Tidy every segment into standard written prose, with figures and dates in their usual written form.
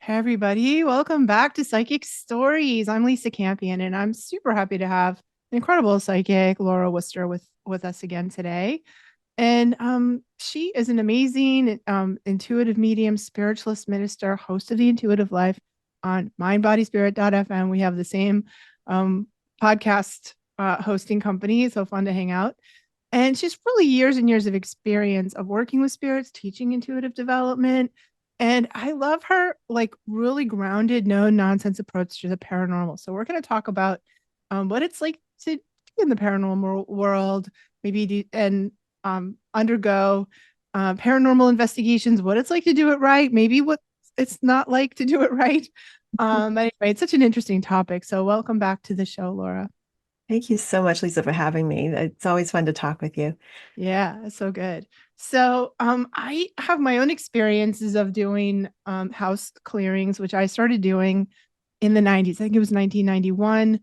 Hey everybody, welcome back to Psychic Stories. I'm Lisa Campion, and I'm super happy to have an incredible psychic, Laura Wooster, with us again today. And she is an amazing intuitive medium, spiritualist minister, host of the Intuitive Life on mindbodyspirit.fm. We have the same um, podcast hosting company, so fun to hang out. And she's really years and years of experience of working with spirits, teaching intuitive development. And I love her like really grounded, no nonsense approach to the paranormal. So we're going to talk about what it's like to be in the paranormal world, maybe and undergo paranormal investigations, what it's like to do it right, maybe what it's not like to do it right. Anyway, it's such an interesting topic. So welcome back to the show, Laura. Thank you so much, Lisa, for having me. It's always fun to talk with you. Yeah, that's so good. So, I have my own experiences of doing house clearings, which I started doing in the 90s. I think it was 1991.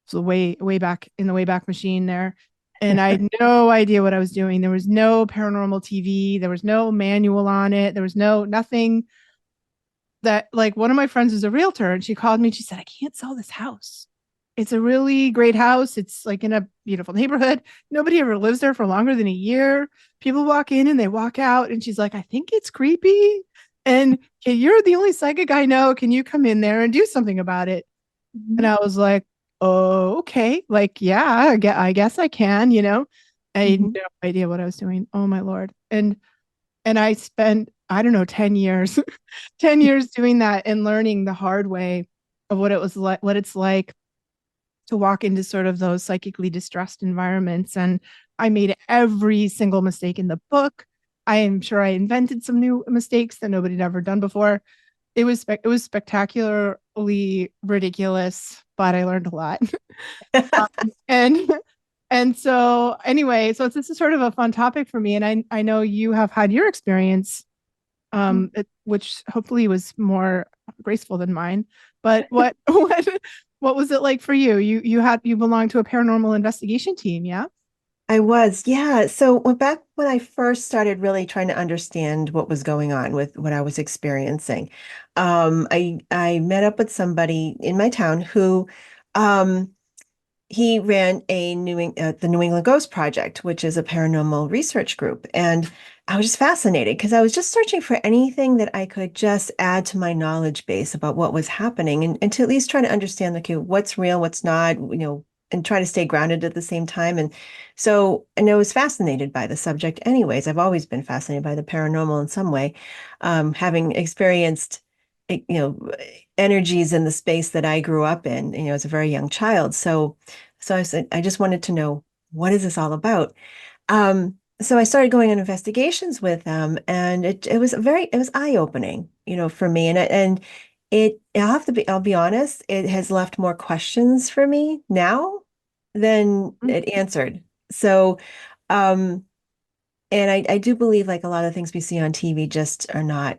So way back in the Wayback Machine there. And I had no idea what I was doing. There was no paranormal TV, there was no manual on it, there was nothing that like one of my friends is a realtor and she called me and she said, I can't sell this house. It's a really great house. It's like in a beautiful neighborhood. Nobody ever lives there for longer than a year. People walk in and they walk out. And she's like, I think it's creepy. And okay, you're the only psychic I know. Can you come in there and do something about it? And Mhm. I was like, oh, okay. Like, yeah, I guess I can, you know. I had Mhm. no idea what I was doing. Oh my Lord. And I spent, I don't know, 10 years, 10 years doing that and learning the hard way of what it was like, what it's like to walk into sort of those psychically distressed environments. And I made every single mistake in the book. I am sure I invented some new mistakes that nobody had ever done before. It was spectacularly ridiculous, but I learned a lot. And so anyway, so this is sort of a fun topic for me, and I know you have had your experience, which hopefully was more graceful than mine. But what was it like for you? You belonged to a paranormal investigation team, yeah? I was, yeah. So back when I first started really trying to understand what was going on with what I was experiencing, I met up with somebody in my town who um, he ran the New England Ghost Project, which is a paranormal research group. And I was just fascinated because I was just searching for anything that I could just add to my knowledge base about what was happening and to at least try to understand, okay, what's real, what's not, and try to stay grounded at the same time. And I was fascinated by the subject anyways. I've always been fascinated by the paranormal in some way, having experienced, energies in the space that I grew up in, as a very young child. So I said, I just wanted to know, what is this all about? So I started going on investigations with them, and it was eye-opening, for me. I'll be honest, it has left more questions for me now than Mm. it answered. So, um, and I do believe like a lot of things we see on TV just are not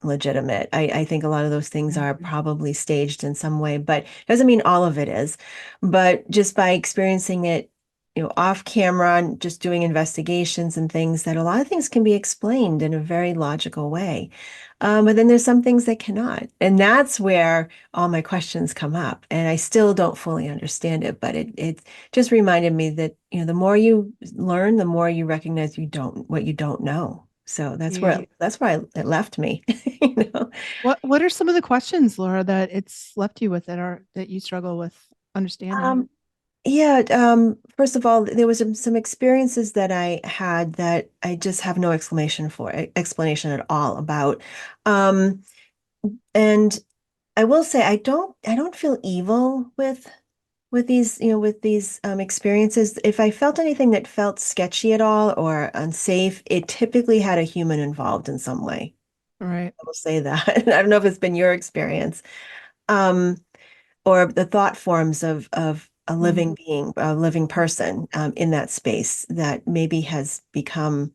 legitimate. I think a lot of those things are probably staged in some way, but doesn't mean all of it is. But just by experiencing it, off camera and just doing investigations and things, that a lot of things can be explained in a very logical way. But then there's some things that cannot. And that's where all my questions come up. And I still don't fully understand it, but it just reminded me that, the more you learn, the more you recognize what you don't know. So Yeah. that's where it left me, you know. What are some of the questions, Laura, that it's left you with that you struggle with understanding? Um, yeah, first of all, there was some experiences that I had that I just have no explanation at all about. Um, and I will say I don't feel evil with these, with these experiences. If I felt anything that felt sketchy at all or unsafe, it typically had a human involved in some way. All right. I will say that. I don't know if it's been your experience. Um, or the thought forms of a Mm. living being, a living person in that space that maybe has become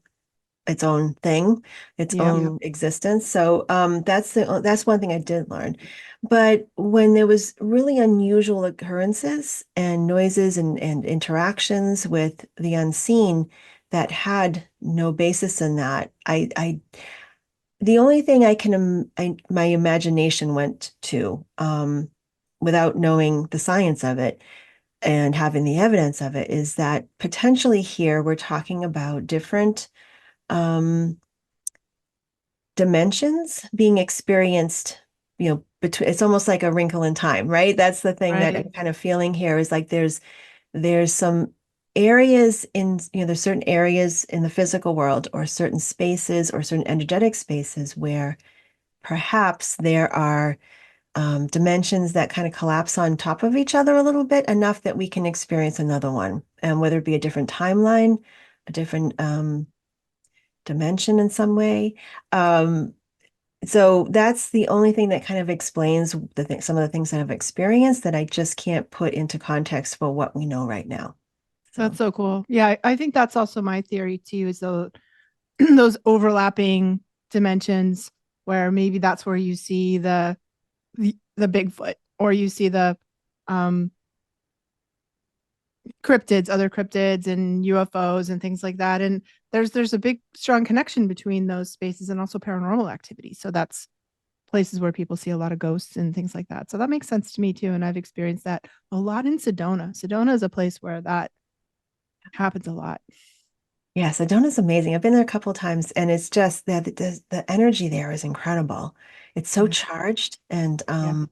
its own thing, its Yeah. own existence. So that's one thing I did learn. But when there was really unusual occurrences and noises and interactions with the unseen that had no basis in that, the only thing I can, my imagination went to, without knowing the science of it and having the evidence of it, is that potentially here we're talking about different um, dimensions being experienced, between, it's almost like a wrinkle in time, right? That's the thing that Right. I'm kind of feeling here is like there's some areas in, there's certain areas in the physical world or certain spaces or certain energetic spaces where perhaps there are dimensions that kind of collapse on top of each other a little bit, enough that we can experience another one. And whether it be a different timeline, a different dimension in some way. Um, so that's the only thing that kind of explains some of the things that I've experienced that I just can't put into context for what we know right now. That's So, so cool. Yeah, I think that's also my theory too, is those overlapping dimensions where maybe that's where you see the Bigfoot, or you see the um cryptids, other cryptids and UFOs and things like that. And there's a big strong connection between those spaces and also paranormal activity. So that's places where people see a lot of ghosts and things like that. So that makes sense to me too. And I've experienced that a lot in Sedona. Sedona is a place where that happens a lot. yeah, Sedona's amazing. I've been there a couple of times, and it's just that the energy there is incredible. It's so Yeah. charged, and Yeah.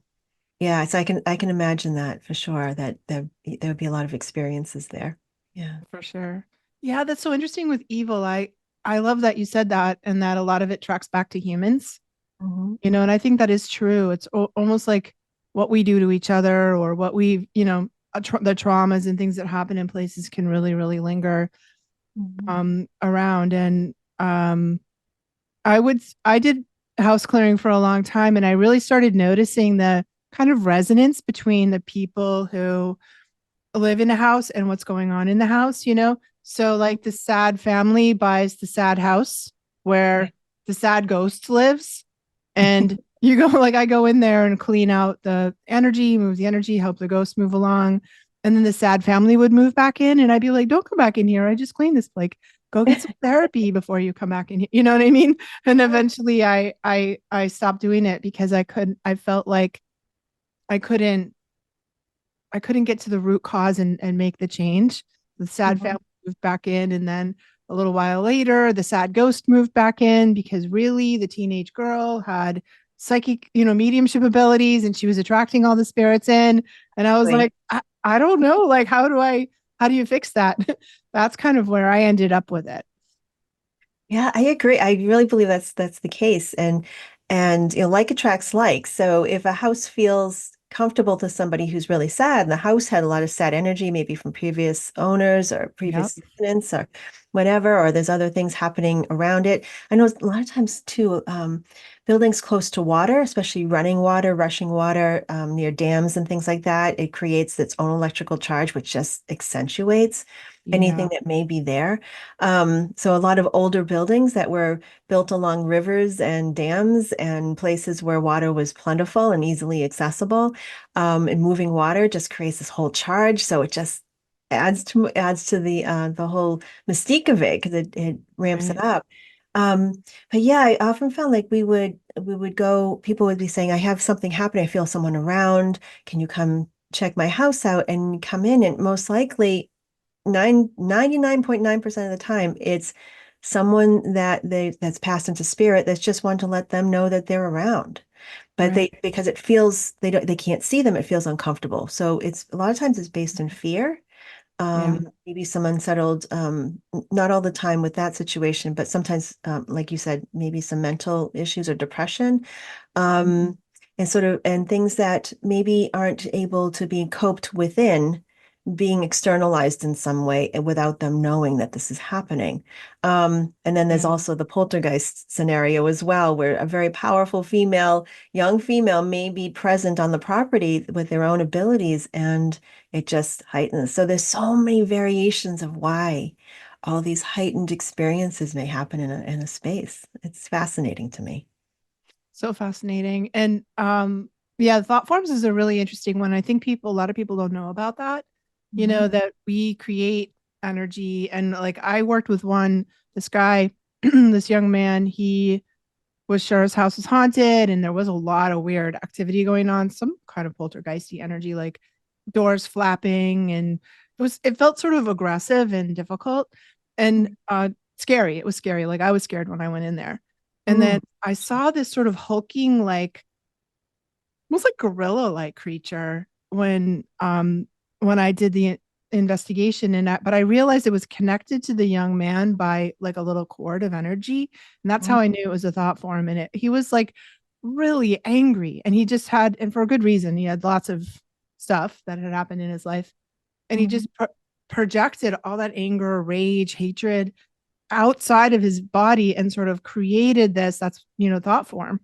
yeah, so I can imagine that for sure, that there would be a lot of experiences there. Yeah. For sure. Yeah, that's so interesting with evil. I love that you said that, and that a lot of it tracks back to humans. Mhm. And I think that is true. It's almost like what we do to each other, or what we, the traumas and things that happen in places can really, really linger Mhm. around. And I did house clearing for a long time, and I really started noticing the kind of resonance between the people who live in a house and what's going on in the house. So like the sad family buys the sad house where Right. the sad ghost lives. And you go like I go in there and clean out the energy, move the energy, help the ghost move along. And then the sad family would move back in, and I'd be like, don't come back in here. I just cleaned this. Like, go get some therapy before you come back in here. You know what I mean? And eventually I stopped doing it because I felt like I couldn't I couldn't get to the root cause and make the change. The sad Mhm. family moved back in, and then a little while later, the sad ghost moved back in because really the teenage girl had psychic, mediumship abilities, and she was attracting all the spirits in. And I was Exactly. like, I don't know, like how do you fix that? That's kind of where I ended up with it. Yeah, I agree. I really believe that's the case. And like attracts like. So if a house feels comfortable to somebody who's really sad, and the house had a lot of sad energy, maybe from previous owners or Yep. previous tenants or whatever, or there's other things happening around it. I know a lot of times too, buildings close to water, especially running water, rushing water, near dams and things like that, it creates its own electrical charge, which just accentuates anything Yeah. that may be there. So a lot of older buildings that were built along rivers and dams and places where water was plentiful and easily accessible, and moving water just creates this whole charge. So it just adds to the whole mystique of it because it ramps it Right. up. But yeah, I often found like we would go, people would be saying, I have something happening. I feel someone around. Can you come check my house out? And come in, and most likely 99.9% of the time, it's someone that's passed into spirit that's just wanting to let them know that they're around. But Right. because it feels they can't see them, it feels uncomfortable. So it's a lot of times it's based in fear. Yeah. Maybe some unsettled, not all the time with that situation, but sometimes, like you said, maybe some mental issues or depression, um, and things that maybe aren't able to be coped within, being externalized in some way without them knowing that this is happening. And then there's Yeah. also the poltergeist scenario as well, where a very powerful young female may be present on the property with their own abilities, and it just heightens. So there's so many variations of why all these heightened experiences may happen in a space. It's fascinating to me. So fascinating. And yeah, thought forms is a really interesting one. I think a lot of people don't know about that, Mhm. that we create energy. And like I worked with this guy, this young man, he was sure his house was haunted and there was a lot of weird activity going on, some kind of poltergeisty energy, like doors flapping, and it felt sort of aggressive and difficult and scary. It was scary. Like I was scared when I went in there. And Mm. then I saw this sort of hulking, like almost like gorilla like creature when I did the investigation, but I realized it was connected to the young man by like a little cord of energy, and that's how Mm. I knew it was a thought form. And he was like really angry, and he just had, and for a good reason, he had lots of stuff that had happened in his life, and he Mm. just projected all that anger, rage, hatred outside of his body and sort of created this, that's thought form.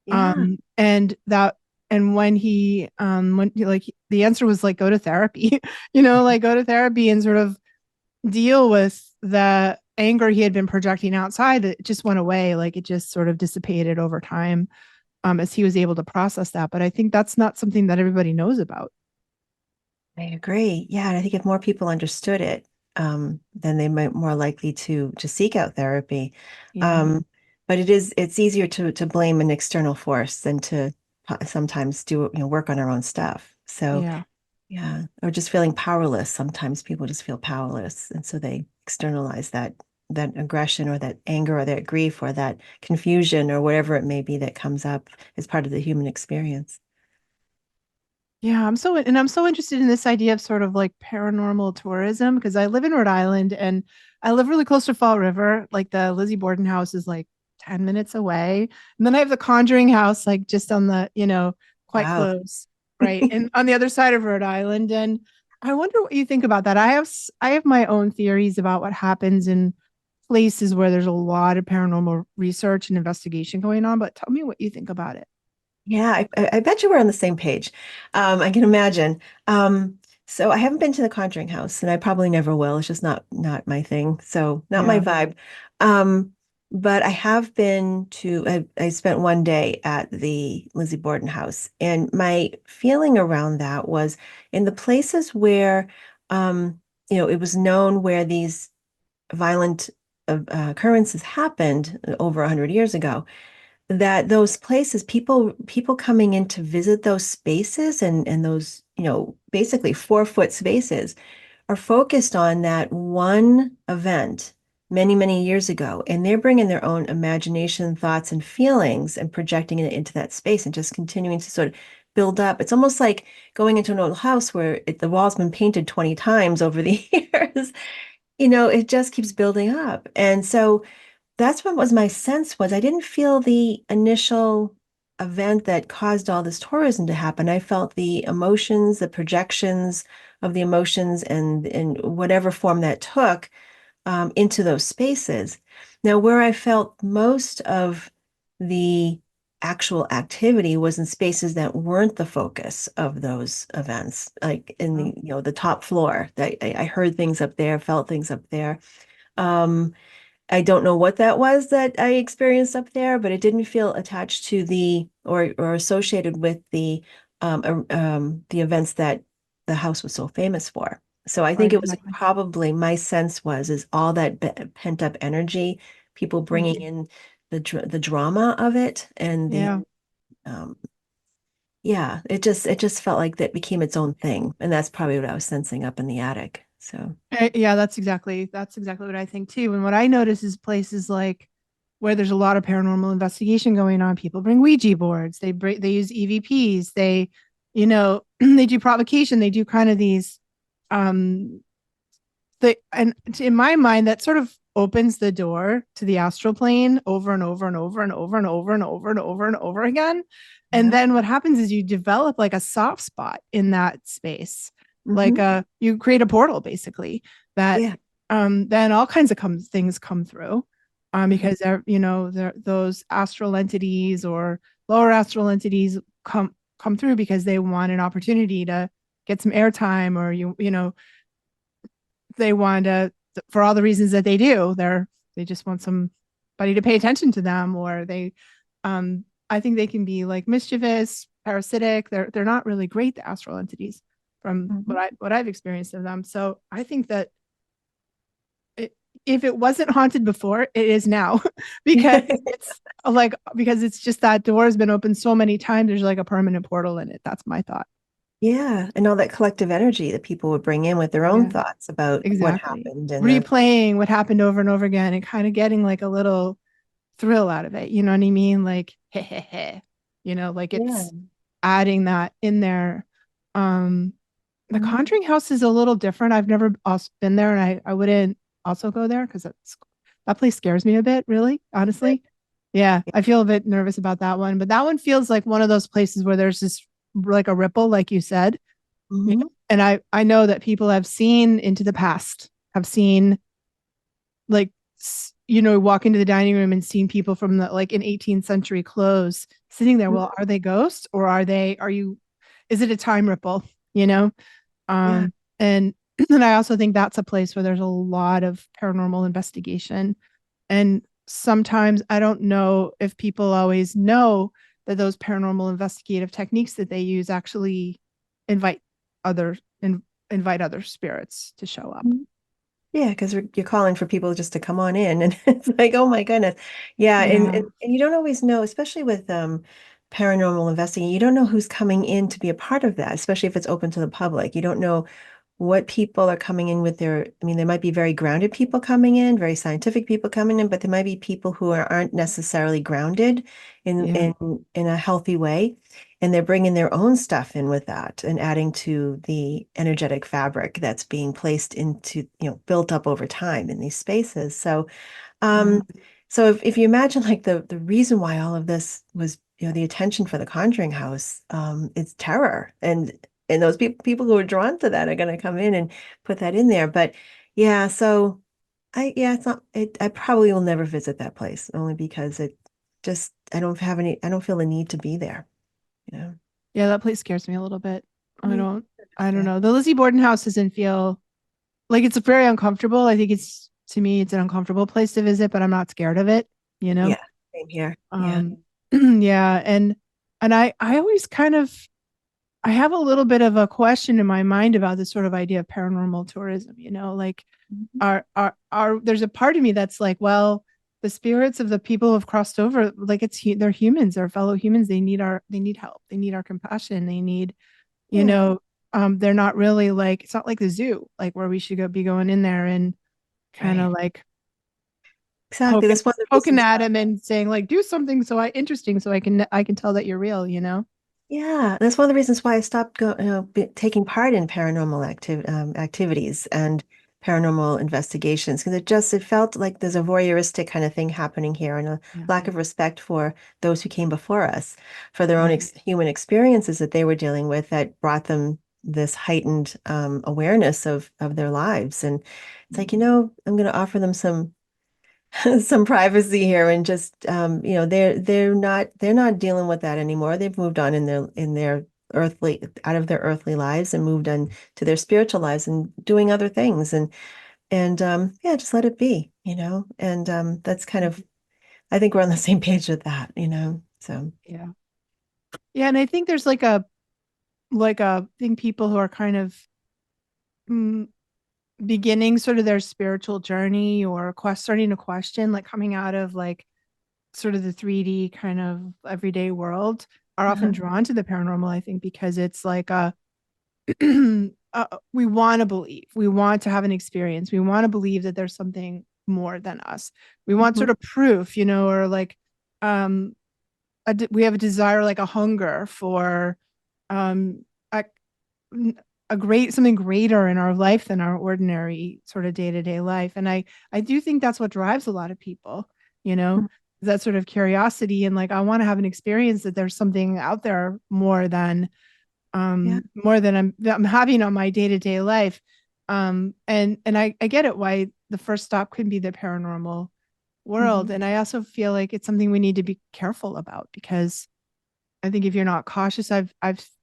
Yeah. And that, and when like the answer was like go to therapy, like go to therapy and sort of deal with the anger he had been projecting outside. It just went away, like it just sort of dissipated over time, as he was able to process that. But I think that's not something that everybody knows about. I agree. Yeah, and I think if more people understood it, then they might more likely to seek out therapy. Yeah. Um, but it's easier to blame an external force than to sometimes do, work on our own stuff. So Yeah. yeah, or just feeling powerless. Sometimes people just feel powerless, and so they externalize that aggression or that anger or that grief or that confusion or whatever it may be that comes up as part of the human experience. Yeah, I'm so interested in this idea of sort of like paranormal tourism because I live in Rhode Island and I live really close to Fall River. Like the Lizzie Borden house is like 10 minutes away. And then I have the Conjuring house like just on the, quite Wow. close, right? And on the other side of Rhode Island. And I wonder what you think about that. I have my own theories about what happens in places where there's a lot of paranormal research and investigation going on, but tell me what you think about it. Yeah, I bet you we're on the same page. I can imagine. So I haven't been to the Conjuring House, and I probably never will. It's just not my thing. So not my Yeah. vibe. Um, but I have been to. I spent one day at the Lizzie Borden house, and my feeling around that was in the places where, it was known where these violent occurrences happened over 100 years ago that those places, people coming in to visit those spaces and those, basically 4-foot spaces are focused on that one event many, many years ago. And they're bringing their own imagination, thoughts, and feelings and projecting it into that space and just continuing to sort of build up. It's almost like going into an old house where the wall's been painted 20 times over the years. It just keeps building up. And so that's what was my sense was I didn't feel the initial event that caused all this tourism to happen. I felt the emotions, the projections of the emotions and in whatever form that took into those spaces. Now, where I felt most of the actual activity was in spaces that weren't the focus of those events, like in the, the top floor. I heard things up there, felt things up there. Um, I don't know what that was that I experienced up there, but it didn't feel attached to the or associated with the events that the house was so famous for. So I think Right, it was exactly. probably my sense was is all that pent up energy, people bringing Mhm. in the drama of it and the Yeah. um yeah, it just felt like that became its own thing, and that's probably what I was sensing up in the attic. So Yeah, that's exactly what I think too. And what I notice is places like where there's a lot of paranormal investigation going on, people bring Ouija boards, they use EVPs, they do provocation, they do kind of these um and in my mind that sort of opens the door to the astral plane over and over and over and over and over and over and over and over again. And yeah. then what happens is you develop like a soft spot in that space, like Hmm. you create a portal basically that Yeah. then all kinds of things come through, Mhm. because those astral entities or lower astral entities come through because they want an opportunity to get some airtime, or they want to, for all the reasons that they do, they just want somebody to pay attention to them, or I think they can be like mischievous, parasitic. They're not really great, the astral entities, from Mhm. what I've experienced of them. So I think that it, if it wasn't haunted before, it is now because it's like because it's just that door has been opened so many times. There's like a permanent portal in it. That's my thought. Yeah, and all that collective energy that people would bring in with their own Yeah, thoughts about what exactly. happened and the Replaying what happened over and over again and kind of getting like a little thrill out of it. You know what I mean? Like, heh, heh, heh. Like yeah. it's adding that in there. Um, the Mhm. Conjuring House is a little different. I've never also been there, and I wouldn't also go there because that place scares me a bit, really, honestly. Yeah, I feel a bit nervous about that one, but that one feels like one of those places where there's this like a ripple, like you said. Mhm. And I know that people have seen into the past, have seen like walk into the dining room and seen people from the like in 18th century clothes sitting there. Well, are they ghosts or are you is it a time ripple? You know? Yeah. Um, and and I also think that's a place where there's a lot of paranormal investigation. And sometimes I don't know if people always know that those paranormal investigative techniques that they use actually invite other in, invite other spirits to show up. Mhm. Yeah, because you're calling for people just to come on in, and it's like, oh my goodness, yeah, and, Yeah. and you don't always know, especially with paranormal investigating, you don't know who's coming in to be a part of that, especially if it's open to the public. You don't know what people are coming in with I mean, there might be very grounded people coming in, very scientific people coming in, but there might be people who aren't necessarily grounded in Yeah. in in a healthy way, and they're bringing their own stuff in with that and adding to the energetic fabric that's being placed into, built up over time in these spaces. So, Yeah. um, so if you imagine like the reason why all of this was, the attention for the Conjuring House, it's terror, and those people who are drawn to that are going to come in and put that in there. But yeah, so it's not. I probably will never visit that place only because I don't feel the need to be there. You know. Yeah, that place scares me a little bit. I Yeah. don't I don't Yeah. know. The Lizzie Borden house doesn't feel like it's very uncomfortable. I think it's to me it's an uncomfortable place to visit, but I'm not scared of it, you know? Yeah. Same here. Yeah. Um yeah, and I always kind of I have a little bit of a question in my mind about this sort of idea of paranormal tourism, like Mhm. are there's a part of me that's like, well, the spirits of the people who have crossed over, like they're humans, they're fellow humans. They need help. They need our compassion. They need, you Yeah. know, they're not really like it's not like the zoo, like where we should be going in there and kind of Right. like Exactly. That's one of the poking reasons at why. him and saying like do something interesting so I can tell that you're real. Yeah, that's one of the reasons why I stopped taking part in paranormal activities and paranormal investigations because it felt like there's a voyeuristic kind of thing happening here and a Yeah. lack of respect for those who came before us, for their own Right. human experiences that they were dealing with that brought them this heightened awareness of their lives. And it's like, I'm going to offer them some privacy here and just they're not dealing with that anymore. They've moved on in their earthly out of their earthly lives and moved on to their spiritual lives and doing other things and yeah, just let it be. And that's kind of I think we're on the same page with that. So Yeah. Yeah, and I think there's like a thing people who are kind of mm, beginning sort of their spiritual journey or starting to question, like coming out of like sort of the 3D kind of everyday world, are often uh-huh. drawn to the paranormal, I think, because it's like we want to believe, we want to have an experience, we want to believe that there's something more than us. We want Mhm. sort of proof, or like um we have a desire, like a hunger for um a, a great something greater in our life than our ordinary sort of day-to-day life. And I do think that's what drives a lot of people, you know, that sort of curiosity and like I want to have an experience that there's something out there Yeah. more than I'm having on my day-to-day life. And I get it why the first stop could be the paranormal world. Mhm. And I also feel like it's something we need to be careful about because I think if you're not cautious, I've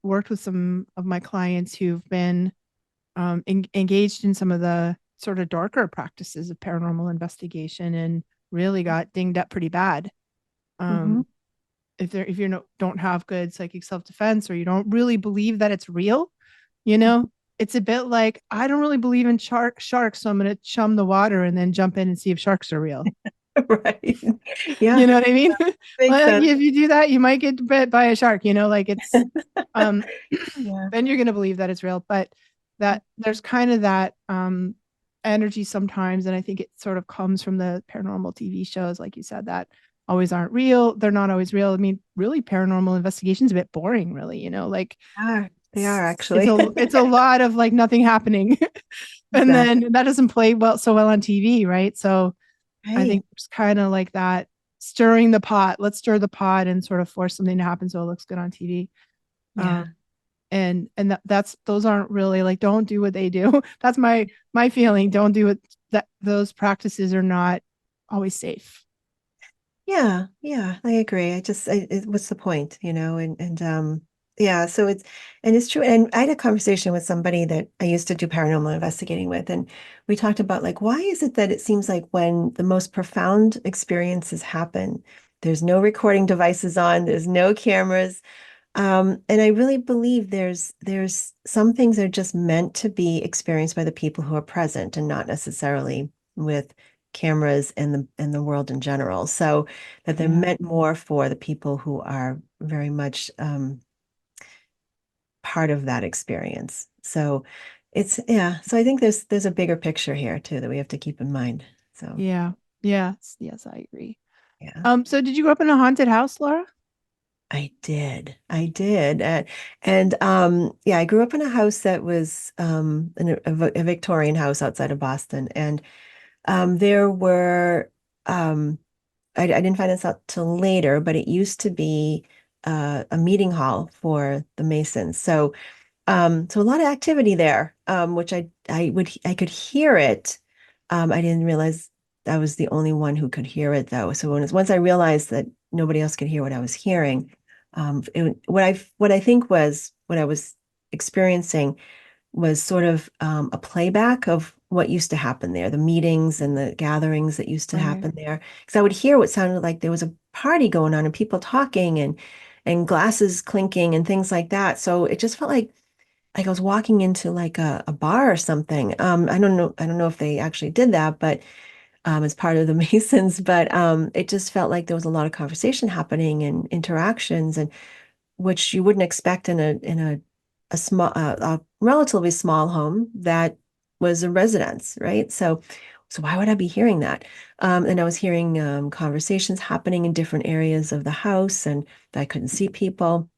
worked with some of my clients who've been engaged in some of the sort of darker practices of paranormal investigation and really got dinged up pretty bad. Mhm. Um, if you don't have good psychic self defense or you don't really believe that it's real, you know, it's a bit like I don't really believe in sharks, so I'm going to chum the water and then jump in and see if sharks are real. Right. Yeah, You know what I mean? makes Like sense. if you do that, you might get bit by a shark, like it's um Yeah. then you're gonna believe that it's real. But that there's kind of that energy sometimes, and I think it sort of comes from the paranormal TV shows, like you said, that always aren't real. They're not always real. I mean, really paranormal investigation's a bit boring, really, like They are it's actually. a lot of like nothing happening. And Exactly. then that doesn't play so well on TV, right? So I Right. think it's kind of like that stirring the pot. Let's stir the pot and sort of force something to happen so it looks good on TV. Um, Yeah. and that's those aren't really like don't do what they do. That's my feeling. Don't do it. That those practices are not always safe. Yeah, yeah, I agree. What's the point, yeah, so it's true. And I had a conversation with somebody that I used to do paranormal investigating with, and we talked about like, why is it that it seems like when the most profound experiences happen, there's no recording devices on, there's no cameras, and I really believe there's some things that are just meant to be experienced by the people who are present and not necessarily with cameras and the world in general. So that they're Yeah. meant more for the people who are very much part of that experience. So yeah. So I think there's a bigger picture here too that we have to keep in mind. So Yeah. Yes. Yes, I agree. yeah. So did you grow up in a haunted house, Laura? I did. I did. Yeah, I grew up in a house that was a Victorian house outside of Boston. And there were I didn't find this out till later, but it used to be a meeting hall for the Masons. So a lot of activity there, which I could hear it. I didn't realize I was the only one who could hear it though. So once I realized that nobody else could hear what I was hearing, what I think was what I was experiencing was sort of a playback of what used to happen there, the meetings and the gatherings that used to Right. happen there. Because I would hear what sounded like there was a party going on and people talking and glasses clinking and things like that. So it just felt like I was walking into like a bar or something. I don't know if they actually did that, but as part of the Masons, but it just felt like there was a lot of conversation happening and interactions, and which you wouldn't expect in a small, a relatively small home that was a residence, right? So why would I be hearing that? And I was hearing conversations happening in different areas of the house, and I couldn't see people.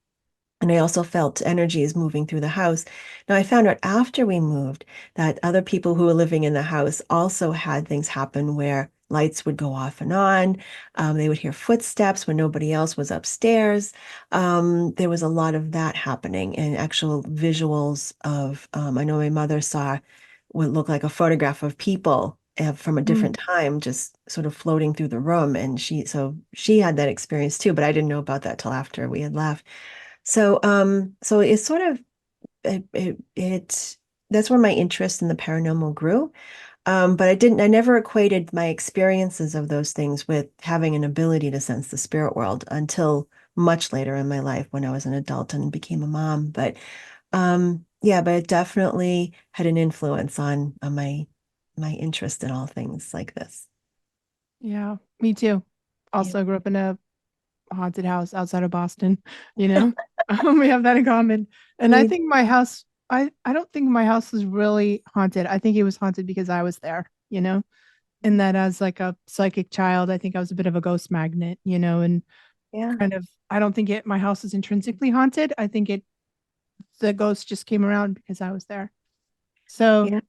And I also felt energies moving through the house. Now, I found out after we moved that other people who were living in the house also had things happen where lights would go off and on. They would hear footsteps when nobody else was upstairs. There was a lot of that happening and actual visuals of, I know my mother saw what looked like a photograph of people from a different Mm. time just sort of floating through the room. And so she had that experience too, but I didn't know about that till after we had left. So it's sort of it that's where my interest in the paranormal grew. But I never equated my experiences of those things with having an ability to sense the spirit world until much later in my life when I was an adult and became a mom. Yeah, but it definitely had an influence on my interest in all things like this. Yeah, me too. Yeah. Also grew up in a haunted house outside of Boston, you know. We have that in common. And I We- think my house, I don't think my house was really haunted. I think it was haunted because I was there, and that as like a psychic child, I think I was a bit of a ghost magnet, and Yeah. kind of I don't think my house is intrinsically haunted. I think the ghost just came around because I was there. So Yeah.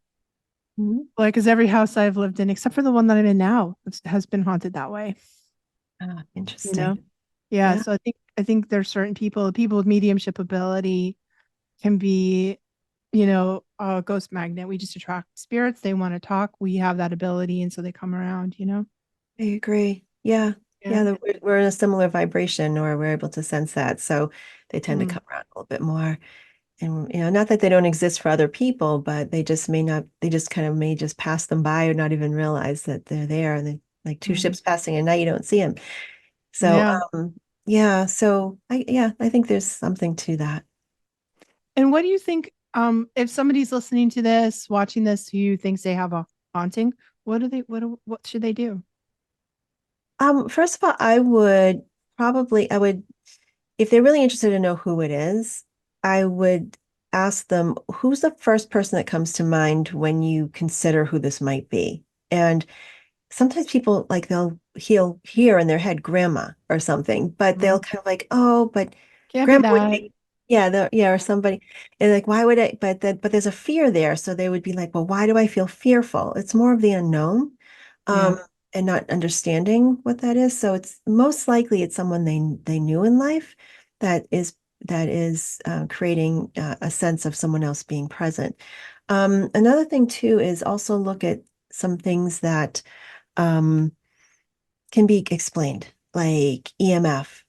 Mhm. like, because every house I've lived in, except for the one that I'm in now, has been haunted that way, Ah, you know? interesting. Yeah. Yeah. So I think there's certain people with mediumship ability can be, a ghost magnet. We just attract spirits. They want to talk. We have that ability. And so they come around. I agree. Yeah. Yeah. Yeah, we're in a similar vibration or we're able to sense that. So they tend to Mm, come around a little bit more. And not that they don't exist for other people, but they just may not, they just kind of may just pass them by or not even realize that they're there. And they like two mm. ships passing at night, you don't see them. So Yeah. yeah, I think there's something to that. And what do you think, if somebody's listening to this, watching this, who thinks they have a haunting, what should they do? First of all, I would, if they're really interested to know who it is, I would ask them, who's the first person that comes to mind when you consider who this might be? And sometimes people like he'll hear in their head grandma or something, but they'll Mhm. kind of like, oh, but Can't be grandma would that. make, yeah, yeah, or somebody, and like, why would I? But there's a fear there, so they would be like, well, why do I feel fearful? It's more of the unknown, Yeah. um, and not understanding what that is. So it's most likely it's someone they knew in life that is creating a sense of someone else being present. Another thing too is also look at some things that um, can be explained, like EMF.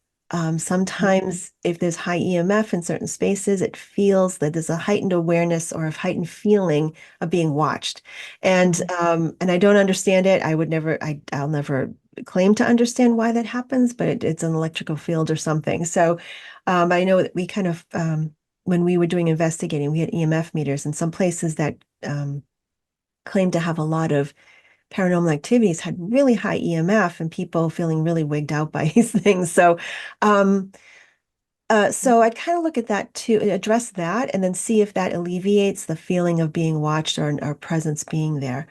Sometimes, if there's high EMF in certain spaces, it feels that there's a heightened awareness or a heightened feeling of being watched. Mhm. And I don't understand it. I'll never claim to understand why that happens, but it's an electrical field or something. So, I know that we kind of, when we were doing investigating, we had EMF meters, and some places that claimed to have a lot of paranormal activities had really high EMF and people feeling really wigged out by these things. Um, so I'd kind of look at that to address that and then see if that alleviates the feeling of being watched or our presence being there.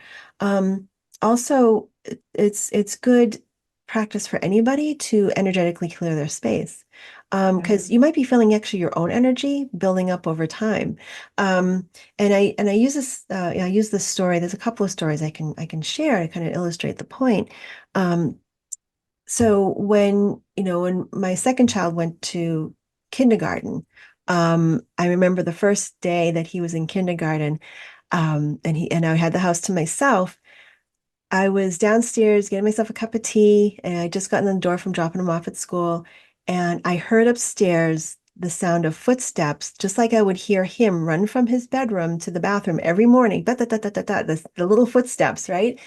Also, it's good practice for anybody to energetically clear their space. Yeah. Because you might be feeling actually your own energy building up over time. Um, and I use I use this story. There's a couple of stories I can share to kind of illustrate the point. Um, so when my second child went to kindergarten, I remember the first day that he was in kindergarten, and I had the house to myself. I was downstairs getting myself a cup of tea, and I just gotten in the door from dropping him off at school, and I heard upstairs the sound of footsteps, just like I would hear him run from his bedroom to the bathroom every morning. Da, da, da, da, da, da, the little footsteps, right?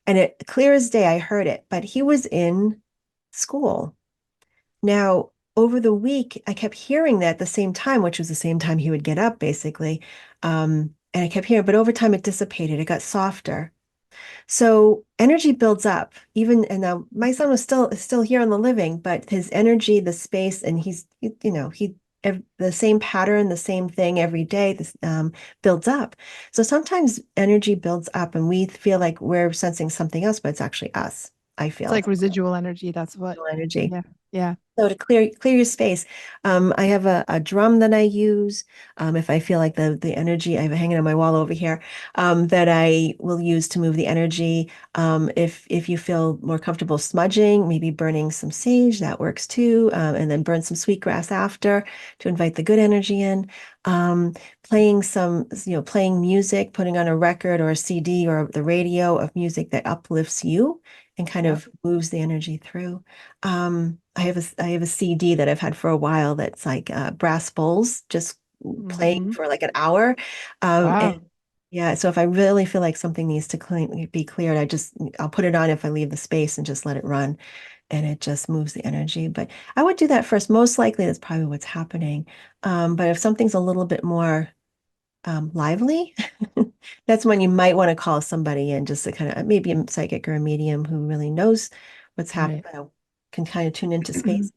And it clear as day, I heard it, but he was in school. Now, over the week, I kept hearing that at the same time, which was the same time he would get up, basically. And I kept hearing, but over time it dissipated. It got softer. So energy builds up. And now my son was still here in the living, but his energy, the space, and the same pattern, the same thing every day, this builds up. So sometimes energy builds up, and we feel like we're sensing something else, but it's actually us. I It's feel like residual energy. That's what. energy. Yeah. Yeah. So to clear your space, I have a drum that I use. If I feel like the energy I have it hanging on my wall over here, that I will use to move the energy. If you feel more comfortable smudging, maybe burning some sage, that works too. And then burn some sweetgrass after to invite the good energy in. Um, playing music, putting on a record or a CD or the radio of music that uplifts you and kind Yep. of moves the energy through. I have a CD that I've had for a while that's like brass bowls just playing Hmm. for like an hour. And Wow. yeah, so if I really feel like something needs to be cleared, I'll put it on if I leave the space and just let it run and it just moves the energy. But I would do that first. Most likely that's probably what's happening. But if something's a little bit more lively, that's when you might want to call somebody in just to kind of maybe a psychic or a medium who really knows what's happening, Right. can kind of tune into space,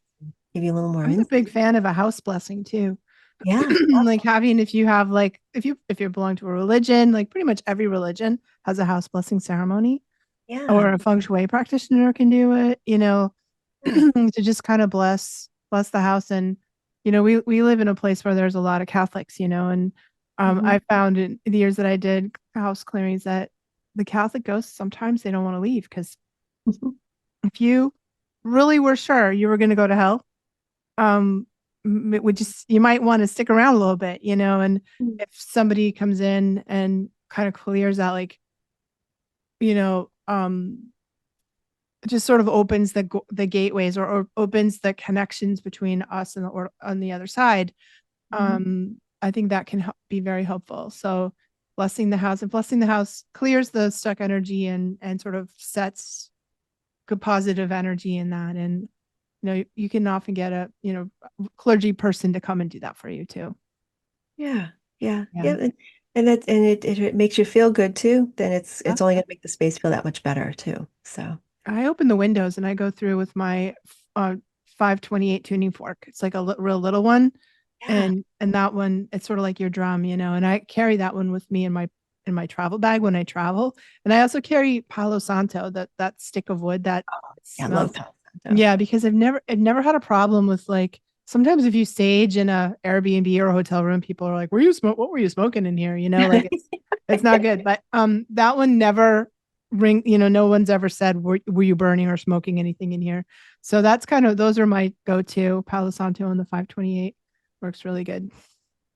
give you a little more I'm a insight. big fan of a house blessing too. Yeah, Like having, if you have like, if you belong to a religion, like pretty much every religion has a house blessing ceremony, yeah, or a feng shui practitioner can do it, yeah. to just kind of bless the house. And we live in a place where there's a lot of Catholics, and Mhm. I found in the years that I did house clearings that the Catholic ghosts sometimes they don't want to leave, because if you really were sure you were going to go to hell, it would just, you might want to stick around a little bit, and if somebody comes in and kind of clears out, like, you know um just sort of opens the gateways, or opens the connections between us and or on the other side. Mhm. I think that can be very helpful. So blessing the house clears the stuck energy, and sort of sets good positive energy in that. And you can often get a clergy person to come and do that for you too. Yeah, yeah, Yeah. yeah. And if it makes you feel good too, then Yeah. it's only going to make the space feel that much better too. So I open the windows and I go through with my uh 528 tuning fork. It's like a real little one. Yeah. And that one, it's sort of like your drum, and I carry that one with me in my travel bag when I travel. And I also carry Palo Santo, that stick of wood that Yeah, I love smells. Palo Santo. Yeah, because I've never had a problem with like sometimes if you stage in a Airbnb or a hotel room, people are like, what were you smoking in here? Like it's not good. But that one never no one's ever said were you burning or smoking anything in here. So that's kind of those are my go-to. Palo Santo and the 528 works really good.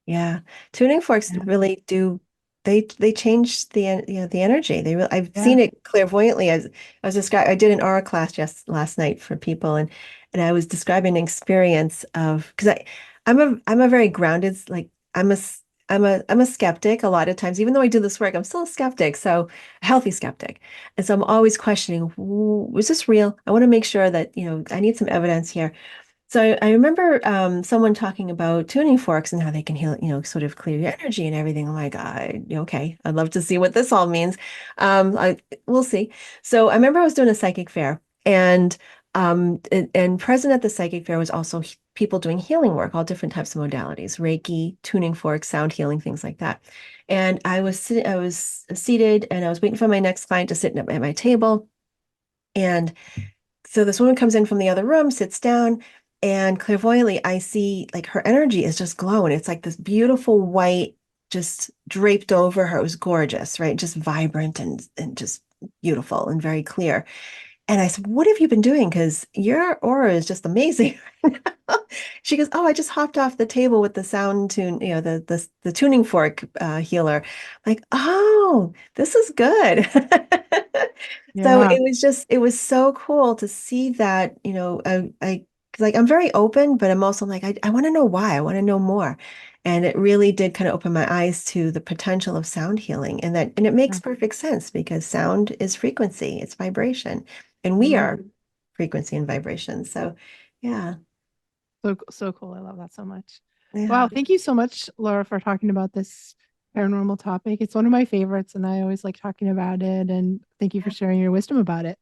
Yeah. Tuning forks Yeah. really do they change the energy. I've Yeah. seen it clairvoyantly as I was describing. I did an aura class just last night for people, and I was describing an experience of because I'm a very grounded, like I'm a skeptic a lot of times. Even though I do this work, I'm still a skeptic, so a healthy skeptic. And so I'm always questioning, was this real? I want to make sure that, I need some evidence here. So I remember someone talking about tuning forks and how they can heal, sort of clear your energy and everything. I'm like, okay, I'd love to see what this all means. We'll see. So I remember I was doing a psychic fair, and present at the psychic fair was also people doing healing work, all different types of modalities, Reiki, tuning forks, sound healing, things like that. And I was seated, and I was waiting for my next client to sit at my table, and so this woman comes in from the other room, sits down, and clairvoyantly, I see like her energy is just glowing. It's like this beautiful white just draped over her. It was gorgeous, right? Just vibrant and just beautiful and very clear. And I said, "What have you been doing? Because your aura is just amazing." She goes, "Oh, I just hopped off the table with the sound tune, the tuning fork healer." Like, "Oh, this is good." So Yeah. it was so cool to see that, like I'm very open, but I'm also like, I want to know why. I want to know more. And it really did kind of open my eyes to the potential of sound healing. And it makes Yeah. perfect sense because sound is frequency, it's vibration, and we Mhm. are frequency and vibration. So yeah, So cool. I love that so much. Wow. yeah. Thank you so much, Laura, for talking about this paranormal topic. It's one of my favorites, and I always like talking about it. And thank you for sharing your wisdom about it.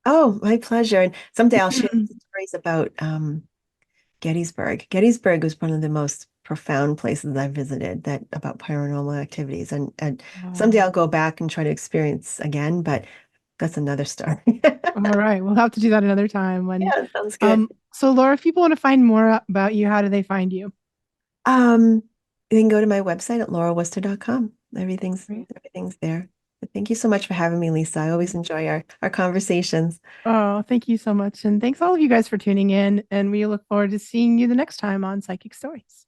Oh, my pleasure. And someday I'll share some stories about Gettysburg. Gettysburg was one of the most profound places I visited that about paranormal activities. And someday Wow. I'll go back and try to experience again, but that's another story. All right. We'll have to do that another time when Yeah, sounds good. so Laura, if people want to find more about you, how do they find you? Um, you can go to my website at laurawooster.com. Great. Everything's there. But thank you so much for having me, Lisa. I always enjoy our conversations. Oh, thank you so much. And thanks all of you guys for tuning in. And we look forward to seeing you the next time on Psychic Stories.